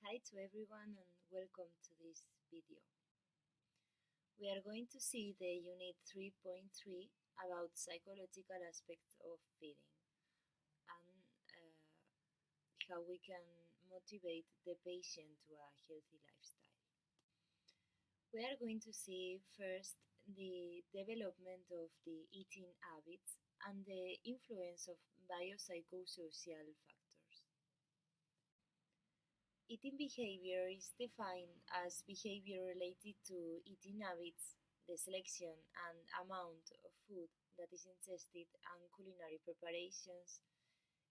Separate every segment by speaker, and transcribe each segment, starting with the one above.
Speaker 1: Hi to everyone and welcome to this video. We are going to see the unit 3.3 about psychological aspects of feeding and how we can motivate the patient to a healthy lifestyle. We are going to see first the development of the eating habits and the influence of biopsychosocial factors. Eating behavior is defined as behavior related to eating habits, the selection and amount of food that is ingested, and culinary preparations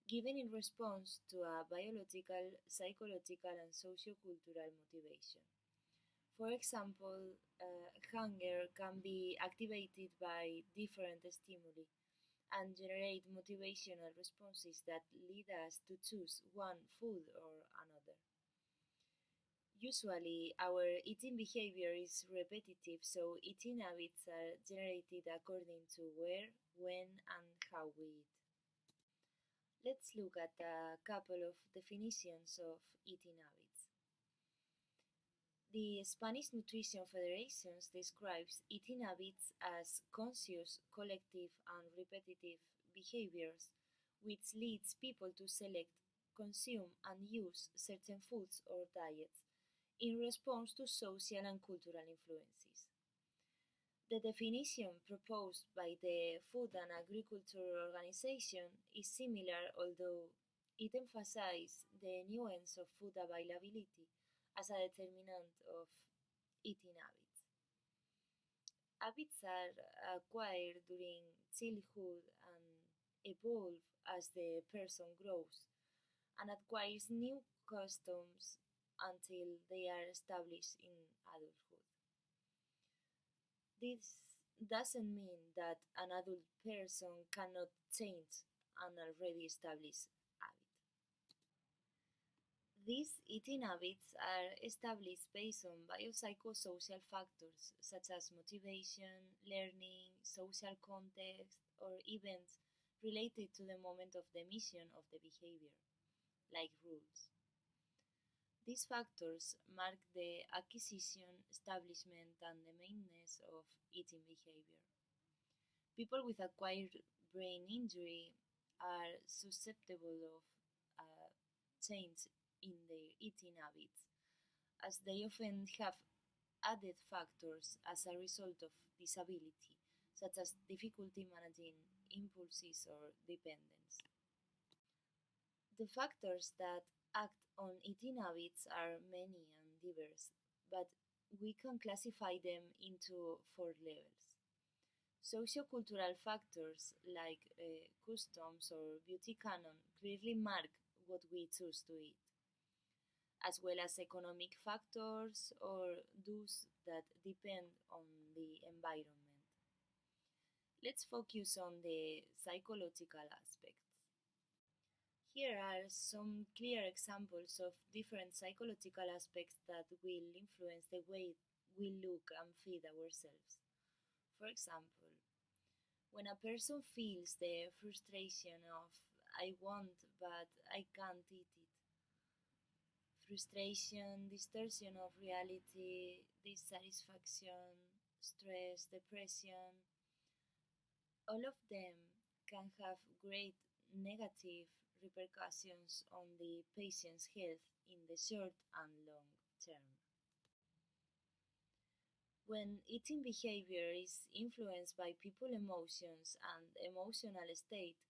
Speaker 1: given in response to a biological, psychological, and sociocultural motivation. For example, hunger can be activated by different stimuli and generate motivational responses that lead us to choose one food or another. Usually, our eating behavior is repetitive, so eating habits are generated according to where, when, and how we eat. Let's look at a couple of definitions of eating habits. The Spanish Nutrition Federation describes eating habits as conscious, collective, and repetitive behaviors which leads people to select, consume, and use certain foods or diets in response to social and cultural influences. The definition proposed by the Food and Agriculture Organization is similar, although it emphasizes the nuance of food availability as a determinant of eating habits. Habits are acquired during childhood and evolve as the person grows and acquires new customs until they are established in adulthood. This doesn't mean that an adult person cannot change an already established habit. These eating habits are established based on biopsychosocial factors such as motivation, learning, social context, or events related to the moment of the emission of the behavior, like rules. These factors mark the acquisition, establishment, and the maintenance of eating behavior. People with acquired brain injury are susceptible of change in their eating habits, as they often have added factors as a result of disability, such as difficulty managing impulses or dependence. The factors that act on eating habits are many and diverse, but we can classify them into four levels. Sociocultural factors like customs or beauty canon clearly mark what we choose to eat, as well as economic factors or those that depend on the environment. Let's focus on the psychological aspects. Here are some clear examples of different psychological aspects that will influence the way we look and feed ourselves. For example, when a person feels the frustration of I want but I can't eat it, frustration, distortion of reality, dissatisfaction, stress, depression, all of them can have great negative repercussions on the patient's health in the short and long term. When eating behavior is influenced by people's emotions and emotional state,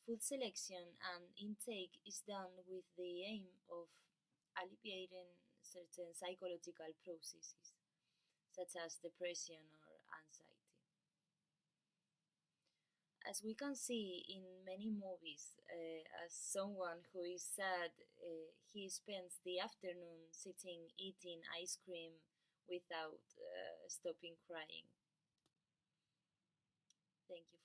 Speaker 1: food selection and intake is done with the aim of alleviating certain psychological processes, such as depression or anxiety. As we can see in many movies, as someone who is sad, he spends the afternoon sitting eating ice cream without stopping crying. Thank you